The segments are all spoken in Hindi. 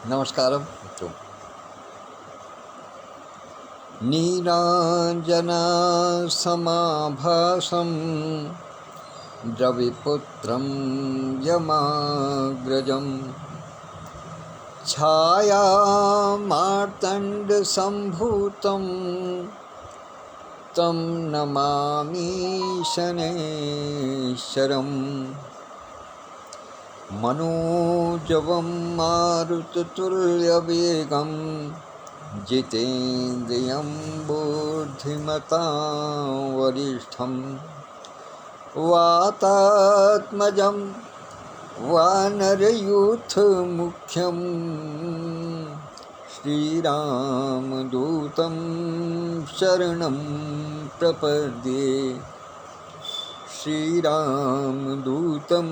नमस्कारम मित्रों। नीराजनासमाभासं द्रविपुत्रं यमाग्रजं छायामार्तण्डसम्भूतं तं नमामि शनैश्वरम्। मनोजवं मारुततुल्यवेगं जितेन्द्रियं बुद्धिमतां वरिष्ठं वातात्मजं वानरयूथमुख्यं श्रीरामदूतं शरणं प्रपद्ये। श्रीरामदूतं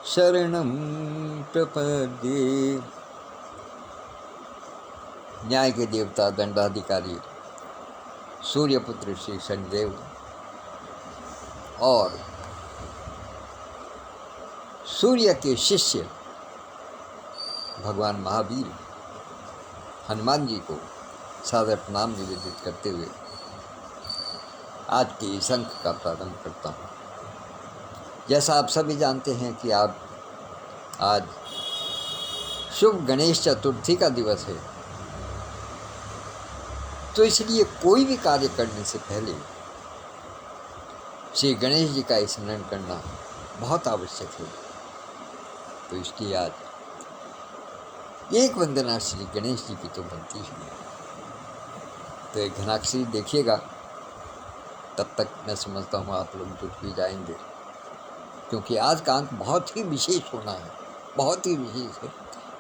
शरणं प्रपद्ये। न्याय के देवता दंडाधिकारी सूर्यपुत्र श्री शनिदेव और सूर्य के शिष्य भगवान महावीर हनुमान जी को सादर प्रणाम निवेदित करते हुए आज के इस अंक का प्रारंभ करता हूँ। जैसा आप सभी जानते हैं कि आज शुभ गणेश चतुर्थी का दिवस है, तो इसलिए कोई भी कार्य करने से पहले श्री गणेश जी का स्मरण करना बहुत आवश्यक है। तो इसलिए आज एक वंदना श्री गणेश जी की तो बनती है। तो एक घनाक्षरी देखिएगा, तब तक मैं समझता हूँ आप लोग जुट भी जाएंगे, क्योंकि आज का अंक बहुत ही विशेष होना है, बहुत ही विशेष है।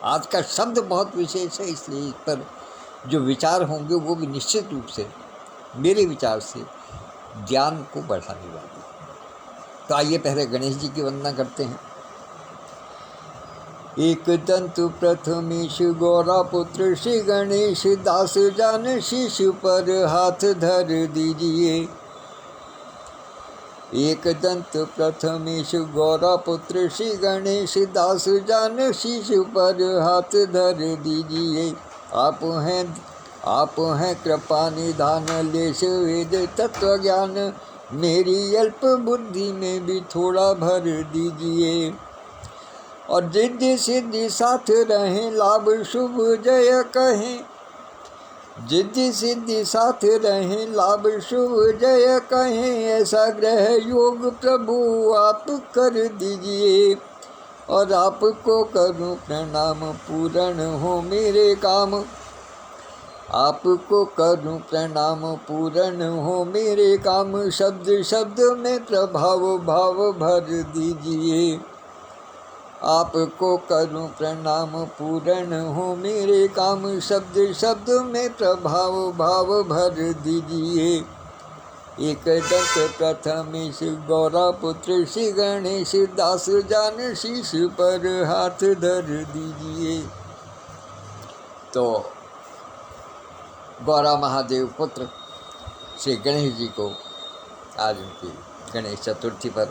आज का शब्द बहुत विशेष है, इसलिए इस पर जो विचार होंगे वो भी निश्चित रूप से मेरे विचार से ज्ञान को बढ़ाने वाले। तो आइए पहले गणेश जी की वंदना करते हैं। एक दंत प्रथमेश गौरा पुत्र श्री गणेश दास जान शिशु पर हाथ धर दीजिए। एक दंत प्रथमेश गौरा पुत्र श्री गणेश दास जान शिशु पर हाथ धर दीजिए। आप हैं कृपा निधान लेश वेद तत्व ज्ञान, मेरी अल्प बुद्धि में भी थोड़ा भर दीजिए। और जिद्द सिद्धि साथ रहें, लाभ शुभ जय कहें। जिद्दी सिद्धि साथ रहें, लाभ शुभ जय कहें। ऐसा ग्रह योग प्रभु आप कर दीजिए। और आपको करूं प्रणाम, पूर्ण हो मेरे काम। आपको करूं प्रणाम, पूर्ण हो मेरे काम। शब्द शब्द में प्रभाव भाव भर दीजिए। आपको करूं प्रणाम, पूर्ण हो मेरे काम। शब्द शब्द में प्रभाव भाव भर दीजिए। एक दंत प्रथमेश गौरा पुत्र श्री गणेश दास जान शीश पर हाथ धर दीजिए। तो गौरा महादेव पुत्र श्री गणेश जी को आज उनकी गणेश चतुर्थी पर,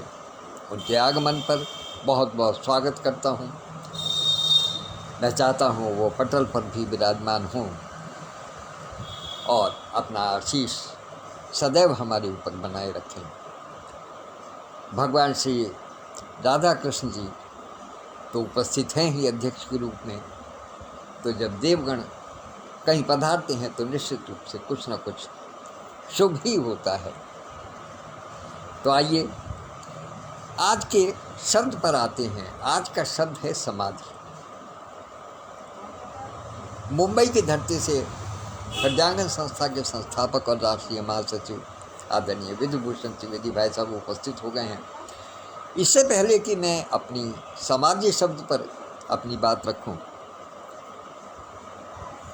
उनके आगमन पर बहुत बहुत स्वागत करता हूँ। मैं चाहता हूँ वो पटल पर भी विराजमान हों और अपना आशीष सदैव हमारे ऊपर बनाए रखें। भगवान श्री राधा कृष्ण जी तो उपस्थित हैं ही अध्यक्ष के रूप में, तो जब देवगण कहीं पधारते हैं तो निश्चित रूप से कुछ न कुछ शुभ ही होता है। तो आइए आज के शब्द पर आते हैं। आज का शब्द है समाधि। मुंबई की धरती से प्रज्ञांगन संस्था के संस्थापक और राष्ट्रीय महासचिव आदरणीय विधुभूषण त्रिवेदी भाई साहब उपस्थित हो गए हैं। इससे पहले कि मैं अपनी समाधि शब्द पर अपनी बात रखूं,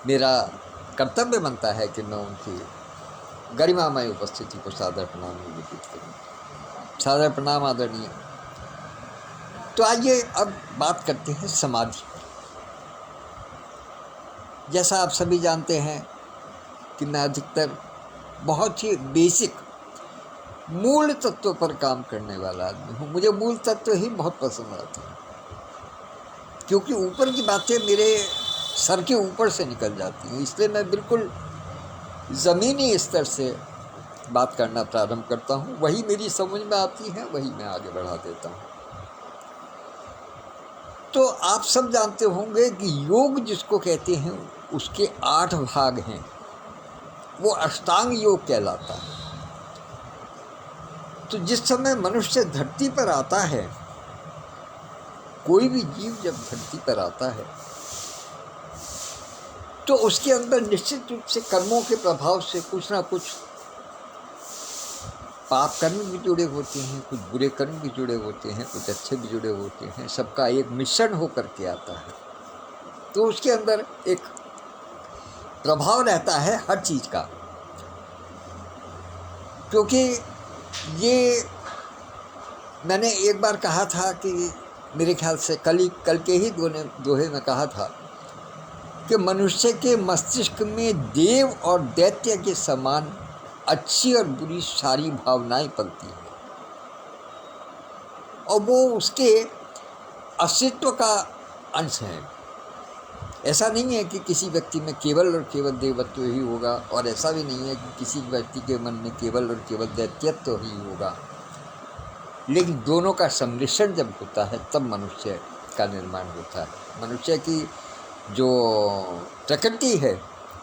मेरा कर्तव्य बनता है कि मैं उनकी गरिमामय उपस्थिति को सादर प्रणाम निवेदित करूं। सादर प्रणाम आदरणीय। तो आइए अब बात करते हैं समाधि। जैसा आप सभी जानते हैं कि मैं अधिकतर बहुत ही बेसिक मूल तत्व पर काम करने वाला आदमी हूँ। मुझे मूल तत्व ही बहुत पसंद आते हैं, क्योंकि ऊपर की बातें मेरे सर के ऊपर से निकल जाती हैं। इसलिए मैं बिल्कुल ज़मीनी स्तर से बात करना प्रारंभ करता हूँ, वही मेरी समझ में आती है, वही मैं आगे बढ़ा देता हूँ। तो आप सब जानते होंगे कि योग जिसको कहते हैं उसके 8 भाग हैं, वो अष्टांग योग कहलाता है। तो जिस समय मनुष्य धरती पर आता है, कोई भी जीव जब धरती पर आता है तो उसके अंदर निश्चित रूप से कर्मों के प्रभाव से कुछ ना कुछ पाप कर्म भी जुड़े होते हैं, कुछ बुरे कर्म भी जुड़े होते हैं, कुछ अच्छे भी जुड़े होते हैं, सबका एक मिश्रण होकर के आता है। तो उसके अंदर एक प्रभाव रहता है हर चीज़ का, क्योंकि ये मैंने एक बार कहा था कि मेरे ख्याल से कल के ही दोहे में कहा था कि मनुष्य के मस्तिष्क में देव और दैत्य के समान अच्छी और बुरी सारी भावनाएं पलती हैं, और वो उसके अस्तित्व का अंश हैं। ऐसा नहीं है कि किसी व्यक्ति में केवल और केवल देवत्व ही होगा, और ऐसा भी नहीं है कि किसी व्यक्ति के मन में केवल और केवल दैत्यत्व ही होगा, लेकिन दोनों का सम्मिश्रण जब होता है तब मनुष्य का निर्माण होता है। मनुष्य की जो प्रकृति है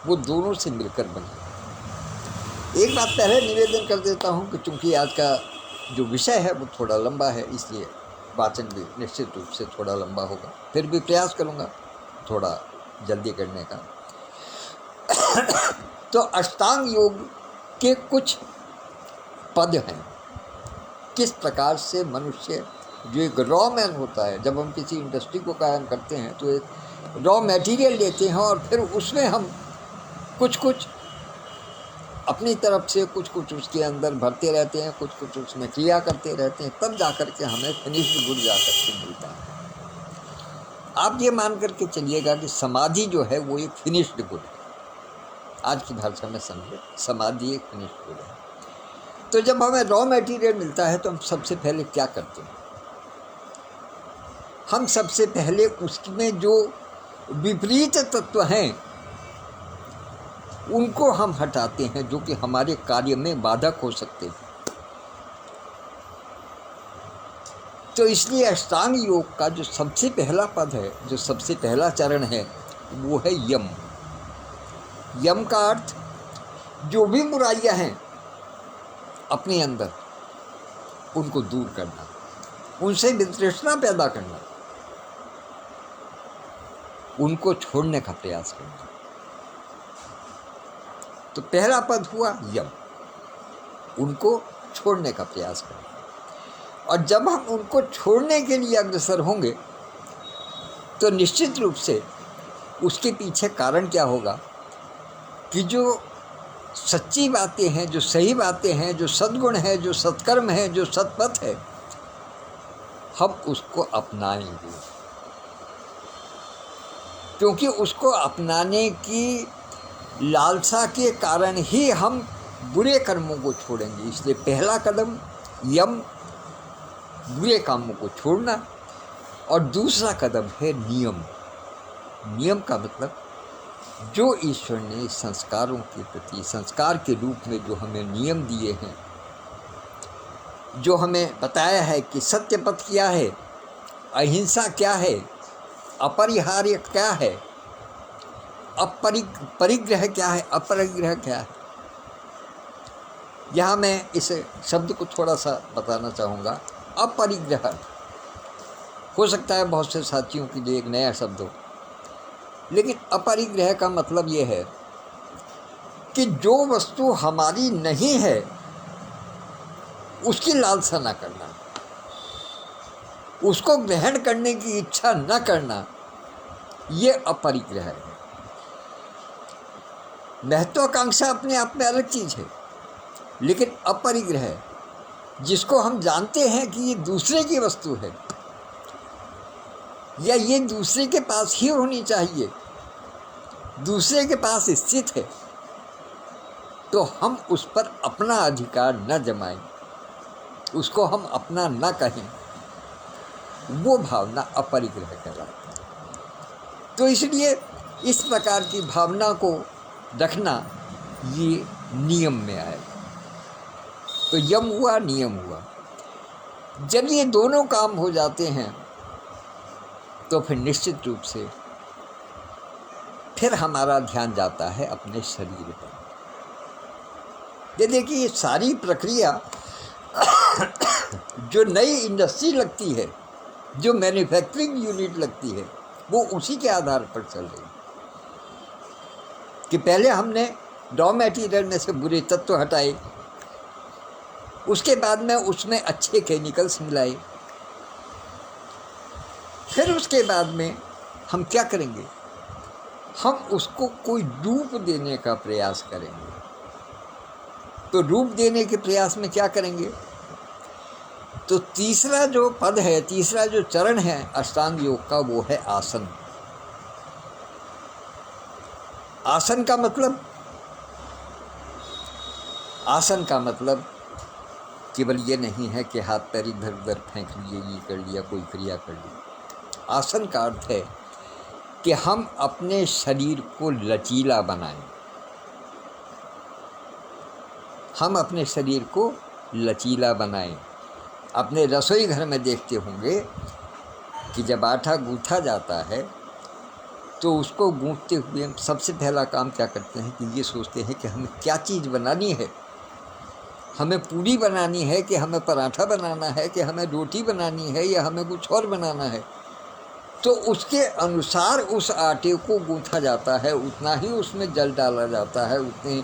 वो दोनों से मिलकर बनी। एक बात पहले निवेदन कर देता हूँ कि चूँकि आज का जो विषय है वो थोड़ा लंबा है, इसलिए वाचन भी निश्चित रूप से थोड़ा लंबा होगा, फिर भी प्रयास करूँगा थोड़ा जल्दी करने का। तो अष्टांग योग के कुछ पद हैं, किस प्रकार से मनुष्य जो एक रॉ मैन होता है, जब हम किसी इंडस्ट्री को कायम करते हैं तो एक रॉ मटेरियल लेते हैं और फिर उसमें हम कुछ अपनी तरफ से कुछ उसके अंदर भरते रहते हैं, कुछ उसमें क्रिया करते रहते हैं, तब जाकर के हमें फिनिश्ड गुड जाकर के मिलता है। आप ये मान करके चलिएगा कि समाधि जो है वो एक फिनिश्ड गुड है। आज की भाषा में समझे, समाधि एक फिनिश्ड गुड है। तो जब हमें रॉ मटेरियल मिलता है तो हम सबसे पहले क्या करते हैं? हम सबसे पहले उसमें जो विपरीत तत्व हैं उनको हम हटाते हैं, जो कि हमारे कार्य में बाधक हो सकते हैं। तो इसलिए अष्टांग योग का जो सबसे पहला पद है, जो सबसे पहला चरण है, वो है यम। यम का अर्थ जो भी बुराइयां हैं अपने अंदर उनको दूर करना, उनसे वितृष्णा पैदा करना, उनको छोड़ने का प्रयास करना। तो पहला पद हुआ यम, उनको छोड़ने का प्रयास करना। और जब हम उनको छोड़ने के लिए अग्रसर होंगे तो निश्चित रूप से उसके पीछे कारण क्या होगा कि जो सच्ची बातें हैं, जो सही बातें हैं, जो सद्गुण है, जो सत्कर्म है, जो सत्पथ है, हम उसको अपनाएंगे। क्योंकि उसको अपनाने की लालसा के कारण ही हम बुरे कर्मों को छोड़ेंगे। इसलिए पहला कदम यम, बुरे कामों को छोड़ना, और दूसरा कदम है नियम। नियम का मतलब जो ईश्वर ने संस्कारों के प्रति संस्कार के रूप में जो हमें नियम दिए हैं, जो हमें बताया है कि सत्य पथ क्या है, अहिंसा क्या है, अपरिहार्य क्या है, परिग्रह क्या है, अपरिग्रह क्या है। यहाँ मैं इस शब्द को थोड़ा सा बताना चाहूँगा। अपरिग्रह हो सकता है बहुत से साथियों के लिए एक नया शब्द हो, लेकिन अपरिग्रह का मतलब ये है कि जो वस्तु हमारी नहीं है उसकी लालसा न करना, उसको ग्रहण करने की इच्छा न करना, ये अपरिग्रह है। महत्वाकांक्षा अपने आप में अलग चीज़ है, लेकिन अपरिग्रह जिसको हम जानते हैं कि ये दूसरे की वस्तु है या ये दूसरे के पास ही होनी चाहिए, दूसरे के पास स्थित है, तो हम उस पर अपना अधिकार न जमाएं, उसको हम अपना न कहें, वो भावना अपरिग्रह कहलाती है। तो इसलिए इस प्रकार की भावना को रखना ये नियम में आएगा। तो यम हुआ, नियम हुआ। जब ये दोनों काम हो जाते हैं तो फिर निश्चित रूप से फिर हमारा ध्यान जाता है अपने शरीर पर। ये देखिए, ये सारी प्रक्रिया जो नई इंडस्ट्री लगती है, जो मैन्युफैक्चरिंग यूनिट लगती है, वो उसी के आधार पर चल रही है कि पहले हमने रॉ मटेरियल में से बुरे तत्व हटाए, उसके बाद में उसमें अच्छे केमिकल्स मिलाए, फिर उसके बाद में हम क्या करेंगे, हम उसको कोई रूप देने का प्रयास करेंगे। तो रूप देने के प्रयास में क्या करेंगे, तो तीसरा जो पद है, तीसरा जो चरण है अष्टांग योग का, वो है आसन। आसन का मतलब, आसन का मतलब केवल ये नहीं है कि हाथ पैर इधर उधर फेंक लिए, ये कर लिया, कोई क्रिया कर ली। आसन का अर्थ है कि हम अपने शरीर को लचीला बनाएं। हम अपने शरीर को लचीला बनाएं। अपने रसोई घर में देखते होंगे कि जब आटा गूंथा जाता है तो उसको गूंथते हुए हम सबसे पहला काम क्या करते हैं कि ये सोचते हैं कि हमें क्या चीज़ बनानी है, हमें पूरी बनानी है कि हमें पराठा बनाना है कि हमें रोटी बनानी है या हमें कुछ और बनाना है। तो उसके अनुसार उस आटे को गूंथा जाता है, उतना ही उसमें जल डाला जाता है, उतने।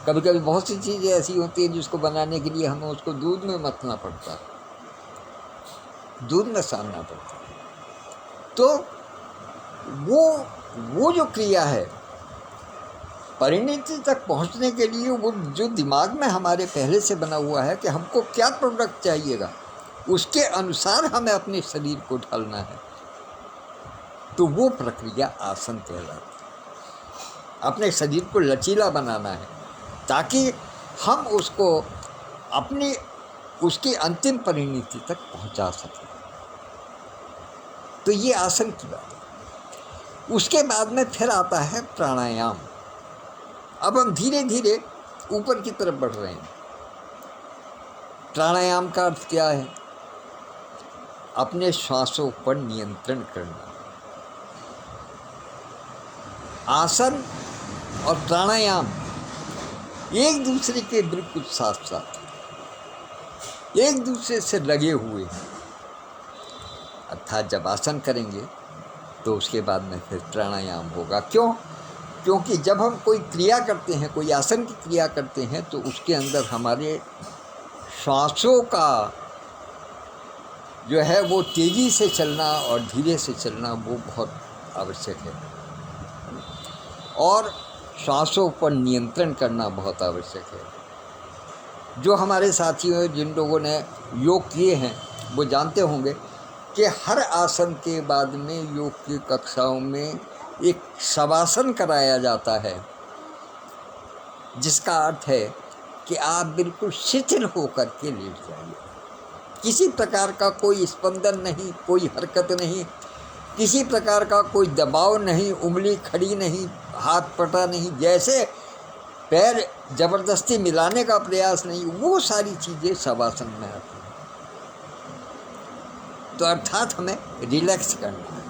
कभी कभी बहुत सी चीज़ें ऐसी होती हैं जिसको बनाने के लिए हमें उसको दूध में मथना पड़ता है, दूध में सानना पड़ता है। तो वो जो क्रिया है परिणति तक पहुंचने के लिए, वो जो दिमाग में हमारे पहले से बना हुआ है कि हमको क्या प्रोडक्ट चाहिएगा, उसके अनुसार हमें अपने शरीर को ढालना है, तो वो प्रक्रिया आसन कहलाती है। अपने शरीर को लचीला बनाना है ताकि हम उसको अपनी उसकी अंतिम परिणति तक पहुंचा सकें। तो ये आसन की बात है। उसके बाद में फिर आता है प्राणायाम। अब हम धीरे धीरे ऊपर की तरफ बढ़ रहे हैं। प्राणायाम का अर्थ क्या है, अपने श्वासों पर नियंत्रण करना। आसन और प्राणायाम एक दूसरे के बिल्कुल साथ साथ, एक दूसरे से लगे हुए हैं। अर्थात जब आसन करेंगे तो उसके बाद में फिर प्राणायाम होगा। क्यों? क्योंकि जब हम कोई क्रिया करते हैं, कोई आसन की क्रिया करते हैं, तो उसके अंदर हमारे श्वासों का जो है वो तेज़ी से चलना और धीरे से चलना वो बहुत आवश्यक है, और श्वासों पर नियंत्रण करना बहुत आवश्यक है। जो हमारे साथियों, जिन लोगों ने योग किए हैं, वो जानते होंगे कि हर आसन के बाद में योग की कक्षाओं में एक शवासन कराया जाता है, जिसका अर्थ है कि आप बिल्कुल शिथिल होकर के लेट जाइए। किसी प्रकार का कोई स्पंदन नहीं, कोई हरकत नहीं, किसी प्रकार का कोई दबाव नहीं, उंगली खड़ी नहीं, हाथ पटा नहीं, जैसे पैर जबरदस्ती मिलाने का प्रयास नहीं, वो सारी चीज़ें शवासन में आती हैं। तो अर्थात हमें रिलैक्स करना है,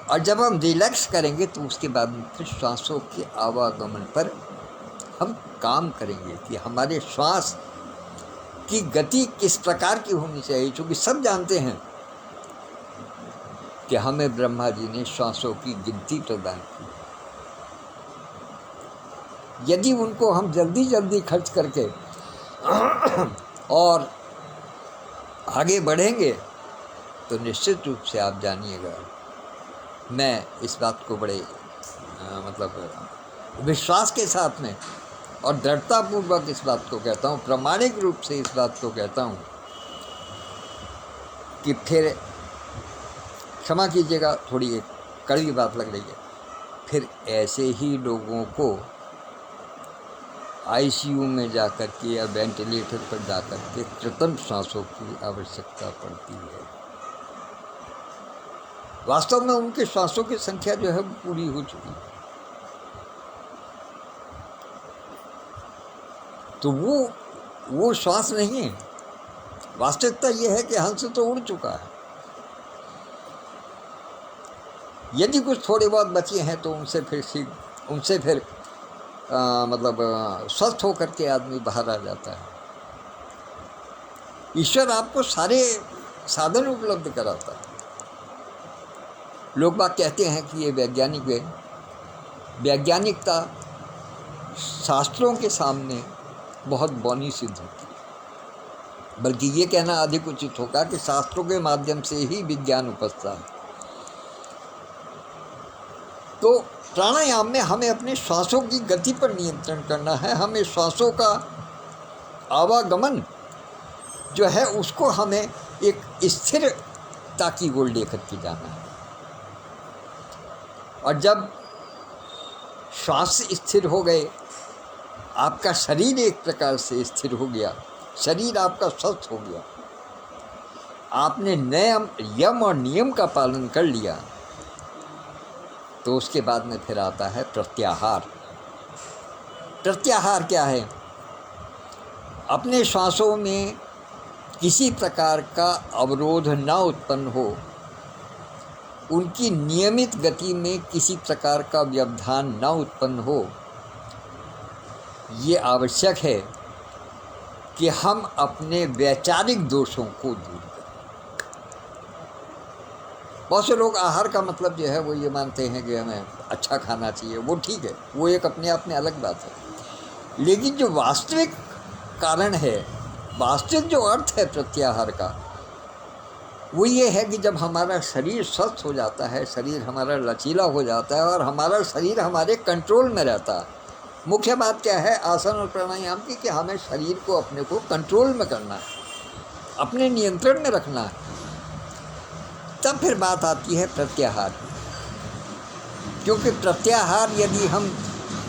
और जब हम रिलैक्स करेंगे तो उसके बाद फिर श्वासों के आवागमन पर हम काम करेंगे कि हमारे श्वास की गति किस प्रकार की होनी चाहिए। क्योंकि सब जानते हैं कि हमें ब्रह्मा जी ने श्वासों की गिनती प्रदान की। यदि उनको हम जल्दी जल्दी खर्च करके और आगे बढ़ेंगे तो निश्चित रूप से आप जानिएगा, मैं इस बात को बड़े विश्वास के साथ में और दृढ़तापूर्वक इस बात को कहता हूँ, प्रामाणिक रूप से इस बात को कहता हूँ कि फिर क्षमा कीजिएगा, थोड़ी एक कड़वी बात लग रही है, फिर ऐसे ही लोगों को आईसीयू में जाकर के या वेंटिलेटर पर जाकर के कृत्रिम सांसों की आवश्यकता पड़ती है। वास्तव में उनके श्वासों की संख्या जो है वो पूरी हो चुकी है। तो वो श्वास नहीं है। वास्तविकता ये है कि हंस तो उड़ चुका है। यदि कुछ थोड़े बहुत बचे हैं तो उनसे फिर स्वस्थ होकर के आदमी बाहर आ जाता है। ईश्वर आपको सारे साधन उपलब्ध कराता है। लोग बात कहते हैं कि ये वैज्ञानिक है। वैज्ञानिकता शास्त्रों के सामने बहुत बौनी सिद्ध होती है, बल्कि ये कहना अधिक उचित होगा कि शास्त्रों के माध्यम से ही विज्ञान उपजता है। तो प्राणायाम में हमें अपने श्वासों की गति पर नियंत्रण करना है। हमें श्वासों का आवागमन जो है उसको हमें एक स्थिरता की ओर लेकर के जाना है। और जब श्वास स्थिर हो गए, आपका शरीर एक प्रकार से स्थिर हो गया, शरीर आपका स्वस्थ हो गया, आपने यम और नियम का पालन कर लिया, तो उसके बाद में फिर आता है प्रत्याहार। प्रत्याहार क्या है? अपने श्वासों में किसी प्रकार का अवरोध न उत्पन्न हो, उनकी नियमित गति में किसी प्रकार का व्यवधान न उत्पन्न हो, ये आवश्यक है कि हम अपने वैचारिक दोषों को दूर करें। बहुत से लोग आहार का मतलब जो है वो ये मानते हैं कि हमें अच्छा खाना चाहिए। वो ठीक है, वो एक अपने आप में अलग बात है। लेकिन जो वास्तविक कारण है, वास्तविक जो अर्थ है प्रत्याहार का, वो ये है कि जब हमारा शरीर स्वस्थ हो जाता है, शरीर हमारा लचीला हो जाता है और हमारा शरीर हमारे कंट्रोल में रहता है। मुख्य बात क्या है आसन और प्राणायाम की, कि हमें शरीर को अपने को कंट्रोल में करना है, अपने नियंत्रण में रखना है। तब फिर बात आती है प्रत्याहार, क्योंकि प्रत्याहार यदि हम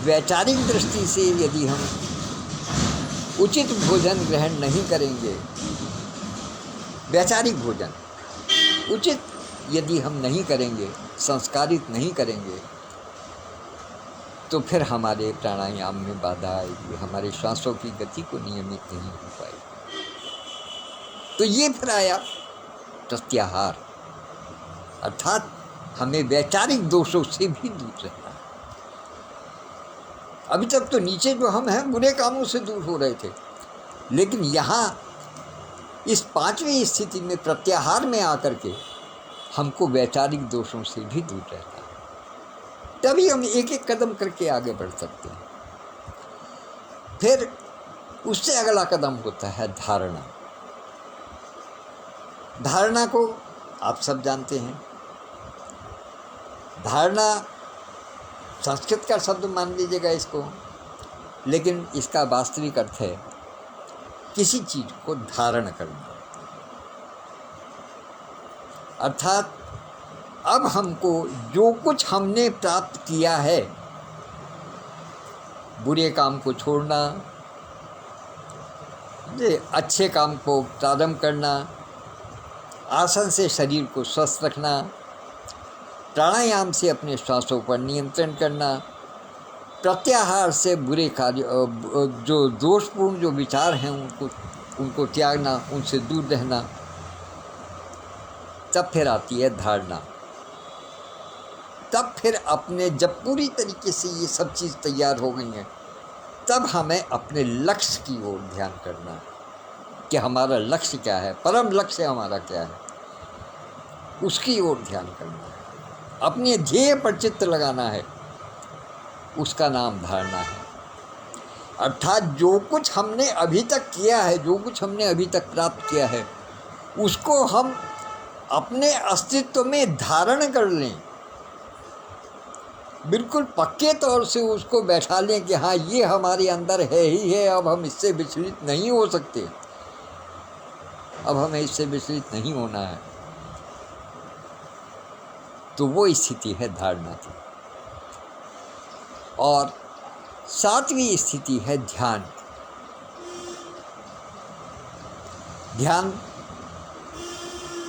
वैचारिक दृष्टि से यदि हम उचित भोजन ग्रहण नहीं करेंगे, वैचारिक भोजन उचित यदि हम नहीं करेंगे, संस्कारित नहीं करेंगे, तो फिर हमारे प्राणायाम में बाधा आएगी, हमारे श्वासों की गति को नियमित नहीं हो पाएगी। तो ये फिर आया प्रत्याहार, अर्थात हमें वैचारिक दोषों से भी दूर रहना है। अभी तक तो नीचे जो हम हैं बुरे कामों से दूर हो रहे थे, लेकिन यहाँ इस पांचवी स्थिति में प्रत्याहार में आकर के हमको वैचारिक दोषों से भी दूर रहना है। तभी हम एक एक कदम करके आगे बढ़ सकते हैं। फिर उससे अगला कदम होता है धारणा। धारणा को आप सब जानते हैं। धारणा संस्कृत का शब्द मान लीजिएगा इसको, लेकिन इसका वास्तविक अर्थ है किसी चीज को धारण करना। अर्थात अब हमको जो कुछ हमने प्राप्त किया है, बुरे काम को छोड़ना, अच्छे काम को प्रारंभ करना, आसन से शरीर को स्वस्थ रखना, प्राणायाम से अपने श्वासों पर नियंत्रण करना, प्रत्याहार से बुरे कार्य जो दोषपूर्ण जो विचार हैं उनको त्यागना, उनसे दूर रहना। तब फिर आती है धारणा। तब फिर अपने जब पूरी तरीके से ये सब चीज़ तैयार हो गई हैं, तब हमें अपने लक्ष्य की ओर ध्यान करना है कि हमारा लक्ष्य क्या है, परम लक्ष्य हमारा क्या है, उसकी ओर ध्यान करना है, अपने ध्येय पर चित्त लगाना है। उसका नाम धारणा है। अर्थात जो कुछ हमने अभी तक किया है, जो कुछ हमने अभी तक प्राप्त किया है, उसको हम अपने अस्तित्व में धारण कर लें, बिल्कुल पक्के तौर से उसको बैठा लें कि हाँ ये हमारे अंदर है ही है, अब हम इससे विचलित नहीं हो सकते, अब हमें इससे विचलित नहीं होना है। तो वो स्थिति है धारणा की। और सातवीं स्थिति है ध्यान। ध्यान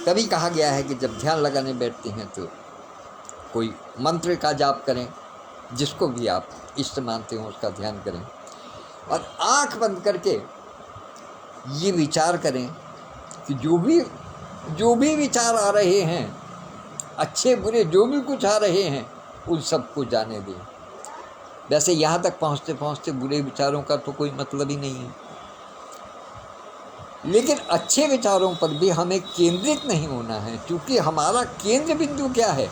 कभी कहा गया है कि जब ध्यान लगाने बैठते हैं तो कोई मंत्र का जाप करें, जिसको भी आप इष्ट मानते हो उसका ध्यान करें, और आँख बंद करके ये विचार करें कि जो भी विचार आ रहे हैं, अच्छे बुरे जो भी कुछ आ रहे हैं, उन सबको जाने दें। वैसे यहाँ तक पहुँचते पहुँचते बुरे विचारों का तो कोई मतलब ही नहीं है, लेकिन अच्छे विचारों पर भी हमें केंद्रित नहीं होना है, क्योंकि हमारा केंद्र बिंदु क्या है,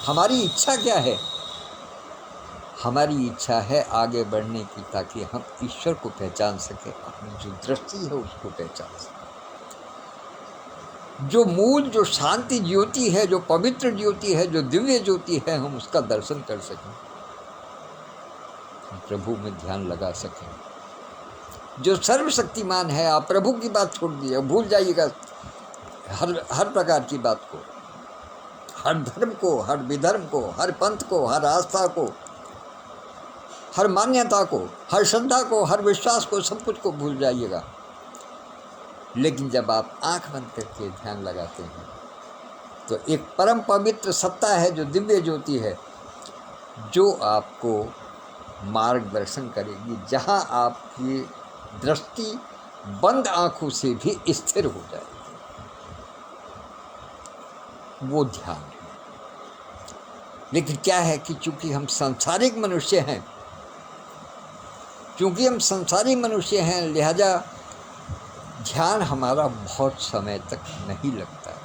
हमारी इच्छा क्या है। हमारी इच्छा है आगे बढ़ने की, ताकि हम ईश्वर को पहचान सकें, अपनी जो दृष्टि है उसको पहचान सकें, जो मूल, जो शांति ज्योति है, जो पवित्र ज्योति है, जो दिव्य ज्योति है, हम उसका दर्शन कर सकें, हम प्रभु में ध्यान लगा सकें। जो सर्वशक्तिमान है, आप प्रभु की बात छोड़ दीजिए, भूल जाइएगा हर प्रकार की बात को, हर धर्म को, हर विधर्म को, हर पंथ को, हर आस्था को, हर मान्यता को, हर श्रद्धा को, हर विश्वास को, सब कुछ को भूल जाइएगा। लेकिन जब आप आंख बंद करके ध्यान लगाते हैं तो एक परम पवित्र सत्ता है, जो दिव्य ज्योति है, जो आपको मार्गदर्शन करेगी, जहां आपकी दृष्टि बंद आंखों से भी स्थिर हो जाएगी। वो ध्यान है। लेकिन क्या है कि चूंकि हम सांसारिक मनुष्य हैं, लिहाजा ध्यान हमारा बहुत समय तक नहीं लगता है,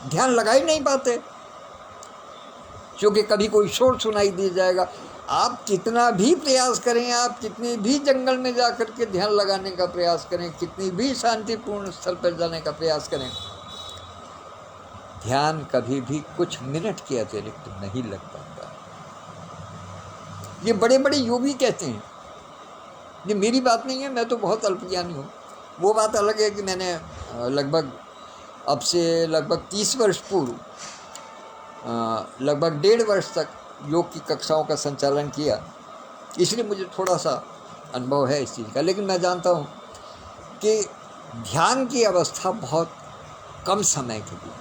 ध्यान लगा ही नहीं पाते, क्योंकि कभी कोई शोर सुनाई दे जाएगा। आप कितना भी प्रयास करें, आप कितने भी जंगल में जाकर के ध्यान लगाने का प्रयास करें, कितनी भी शांतिपूर्ण स्थल पर जाने का प्रयास करें, ध्यान कभी भी कुछ मिनट के अतिरिक्त नहीं लग पाता। ये बड़े बड़े योगी कहते हैं, ये मेरी बात नहीं है, मैं तो बहुत अल्पज्ञानी हूँ। वो बात अलग है कि मैंने अब से लगभग 30 वर्ष पूर्व लगभग 1.5 वर्ष तक योग की कक्षाओं का संचालन किया, इसलिए मुझे थोड़ा सा अनुभव है इस चीज़ का। लेकिन मैं जानता हूँ कि ध्यान की अवस्था बहुत कम समय के लिए,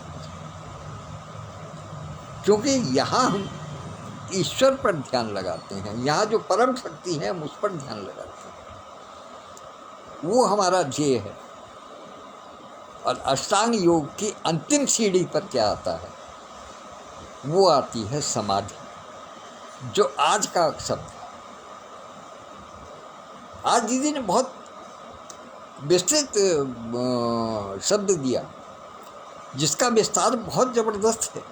क्योंकि यहाँ हम ईश्वर पर ध्यान लगाते हैं, यहाँ जो परम शक्ति है हम उस पर ध्यान लगाते हैं, वो हमारा ध्येय है। और अष्टांग योग की अंतिम सीढ़ी पर क्या आता है, वो आती है समाधि, जो आज का शब्द है। आज दीदी ने बहुत विस्तृत शब्द दिया, जिसका विस्तार बहुत ज़बरदस्त है।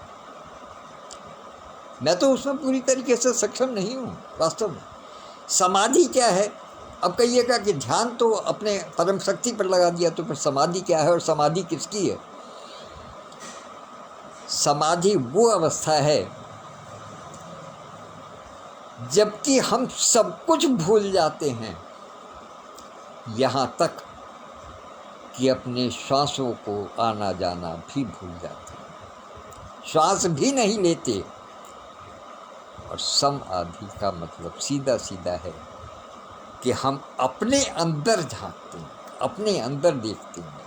मैं तो उसमें पूरी तरीके से सक्षम नहीं हूँ वास्तव में। समाधि क्या है? अब कहिएगा कि ध्यान तो अपने परम शक्ति पर लगा दिया, तो फिर समाधि क्या है और समाधि किसकी है? समाधि वो अवस्था है जबकि हम सब कुछ भूल जाते हैं, यहाँ तक कि अपने श्वासों को आना जाना भी भूल जाते हैं, श्वास भी नहीं लेते। और समाधि का मतलब सीधा सीधा है कि हम अपने अंदर झांकते हैं, अपने अंदर देखते हैं,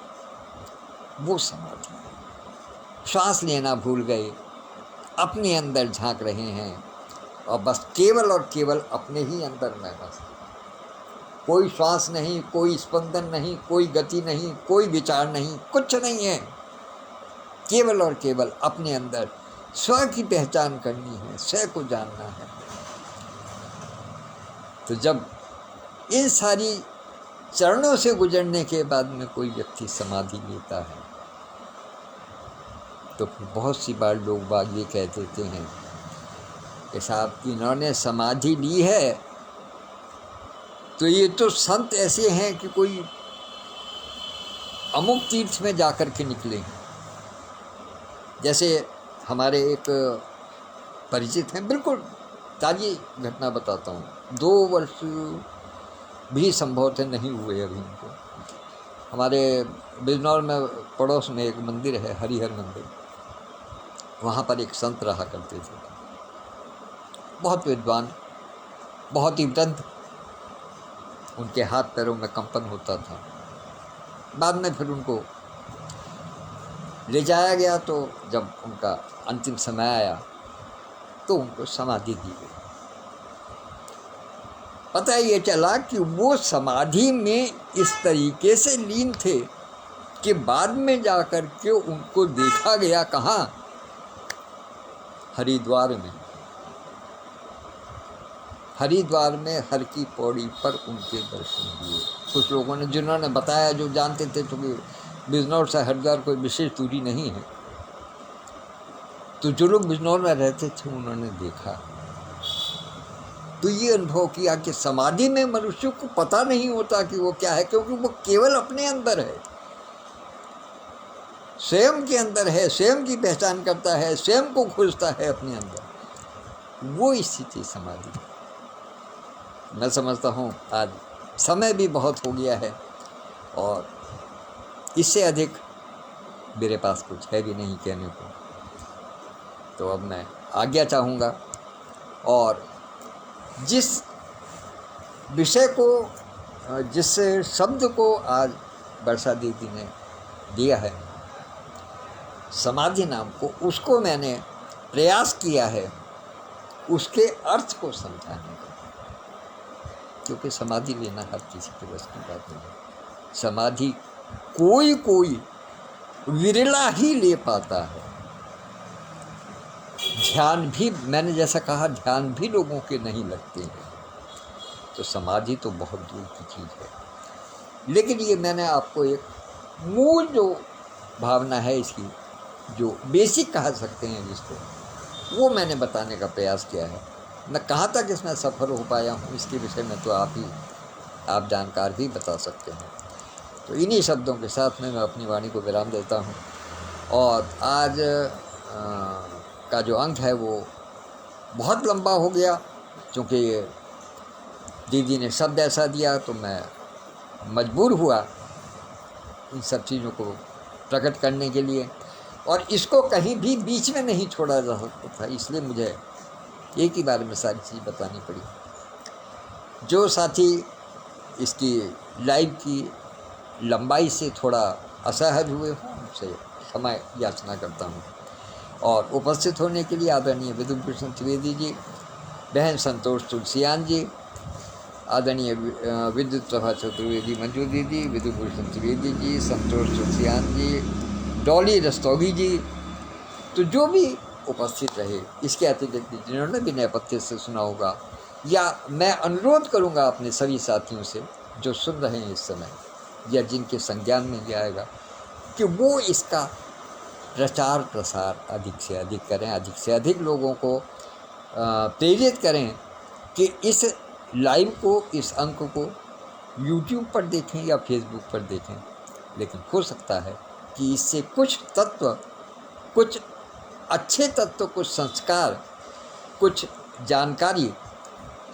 वो समाधि है। श्वास लेना भूल गए, अपने अंदर झांक रहे हैं और बस केवल और केवल अपने ही अंदर में बस, कोई श्वास नहीं, कोई स्पंदन नहीं, कोई गति नहीं, कोई विचार नहीं, कुछ नहीं है, केवल और केवल अपने अंदर स्व की पहचान करनी है, स्व को जानना है। तो जब इन सारी चरणों से गुजरने के बाद में कोई व्यक्ति समाधि लेता है, तो फिर बहुत सी बार लोग बाग ये कह देते हैं कि साहब इन्होंने समाधि ली है तो ये तो संत ऐसे हैं कि कोई अमुक तीर्थ में जाकर के निकले हैं। जैसे हमारे एक परिचित हैं, बिल्कुल ताज़ी घटना बताता हूँ, 2 वर्ष भी संभवतः नहीं हुए अभी उनको। हमारे बिजनौर में पड़ोस में एक मंदिर है, हरिहर मंदिर, वहाँ पर एक संत रहा करते थे, बहुत विद्वान, बहुत ही वृद्ध, उनके हाथ पैरों में कंपन होता था। बाद में फिर उनको ले जाया गया, तो जब उनका अंतिम समय आया तो उनको समाधि दी गई। पता ये चला कि वो समाधि में इस तरीके से लीन थे कि बाद में जाकर के उनको देखा गया कहाँ, हरिद्वार में। हरिद्वार में हर की पौड़ी पर उनके दर्शन हुए। कुछ लोगों ने, जिन्होंने बताया, जो जानते थे, क्योंकि बिजनौर से हरिद्वार कोई विशेष दूरी नहीं है, तो जो लोग बिजनौर में रहते थे उन्होंने देखा। तो ये अनुभव किया कि समाधि में मनुष्य को पता नहीं होता कि वो क्या है, क्योंकि वो केवल अपने अंदर है, स्वयं के अंदर है, स्वयं की पहचान करता है, स्वयं को खोजता है अपने अंदर। वो स्थिति समाधि। मैं समझता हूँ आज समय भी बहुत हो गया है और इससे अधिक मेरे पास कुछ है भी नहीं कहने को, तो अब मैं आज्ञा चाहूँगा। और जिस विषय को, जिस शब्द को आज वर्षा दीदी ने दिया है, समाधि नाम को, उसको मैंने प्रयास किया है उसके अर्थ को समझाने का, क्योंकि समाधि लेना हर किसी के बस की बात नहीं है। समाधि कोई विरला ही ले पाता है। ध्यान भी, मैंने जैसा कहा, ध्यान भी लोगों के नहीं लगते हैं, तो समाधि तो बहुत दूर की चीज़ है। लेकिन ये मैंने आपको एक मूल जो भावना है इसकी, जो बेसिक कह सकते हैं जिसको, वो मैंने बताने का प्रयास किया है। मैं कहाँ तक इसमें सफल हो पाया हूँ इसके विषय में तो आप जानकार ही बता सकते हैं। तो इन्हीं शब्दों के साथ में मैं अपनी वाणी को विराम देता हूँ। और आज का जो अंक है वो बहुत लंबा हो गया, क्योंकि दीदी ने शब्द ऐसा दिया तो मैं मजबूर हुआ इन सब चीज़ों को प्रकट करने के लिए, और इसको कहीं भी बीच में नहीं छोड़ा जा सकता था, इसलिए मुझे एक ही बार में सारी चीज़ बतानी पड़ी। जो साथी इसकी लाइव की लंबाई से थोड़ा असहज हुए हों, उनसे क्षमा याचना करता हूँ। और उपस्थित होने के लिए आदरणीय विधुभूषण त्रिवेदी जी, बहन संतोष तुलसियान जी, आदरणीय विद्युत प्रभा चतुर्वेदी मंजू दीदी, विधुभूषण त्रिवेदी जी, संतोष तुलसियान जी, डॉली रस्तोगी जी, तो जो भी उपस्थित रहे, इसके अतिरिक्त जिन्होंने भी नेपथ्य से सुना होगा, या मैं अनुरोध करूंगा अपने सभी साथियों से जो सुन रहे हैं इस समय, या जिनके संज्ञान में ये आएगा, कि वो इसका प्रचार प्रसार अधिक से अधिक करें, अधिक से अधिक लोगों को प्रेरित करें कि इस लाइव को, इस अंक को YouTube पर देखें या Facebook पर देखें। लेकिन हो सकता है कि इससे कुछ तत्व, कुछ अच्छे तत्व, कुछ संस्कार, कुछ जानकारी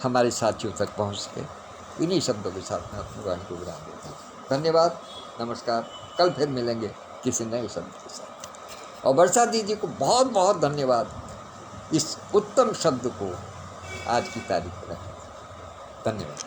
हमारे साथियों तक पहुंच सके। इन्हीं शब्दों के साथ मैं अपनी वाणी को विराम देता हूँ। धन्यवाद, नमस्कार। कल फिर मिलेंगे किसी नए शब्द के साथ। और वर्षा दीदी को बहुत बहुत धन्यवाद इस उत्तम शब्द को आज की तारीख पर रखने। धन्यवाद।